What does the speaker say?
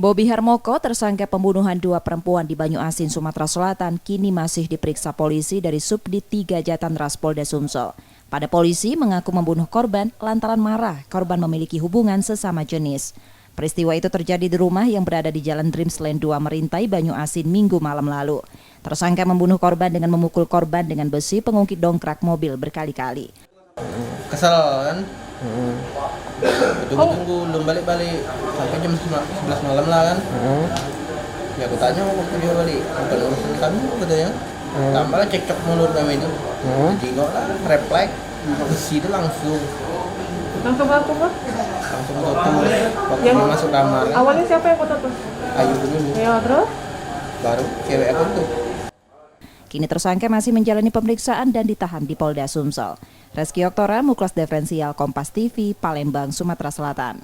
Bobi Harmoko, tersangka pembunuhan 2 perempuan di Banyuasin, Sumatera Selatan, kini masih diperiksa polisi dari Subdit 3 Jatanras Polda Sumsel. Pada polisi mengaku membunuh korban lantaran marah korban memiliki hubungan sesama jenis. Peristiwa itu terjadi di rumah yang berada di Jalan Dreamsland 2 Merintai, Banyuasin, Minggu malam lalu. Tersangka membunuh korban dengan memukul korban dengan besi pengungkit dongkrak mobil berkali-kali. Kesel kan? Tunggu belum balik-balik sampai jam 11 malam lah kan. Ya aku tanya waktu dia balik, bukan urusan kamu katanya. Tambahlah cekcok mulut kami itu. Jadi kok lah refleks besi itu langsung apa? langsung tutup waktu dia masuk kamar kan. Awalnya siapa yang foto tuh? Ayu dulu Ya, terus? baru cewek aku tuh. Kini tersangka masih menjalani pemeriksaan dan ditahan di Polda Sumsel. Reski Oktora, Muklas Diferensial, Kompas TV, Palembang, Sumatera Selatan.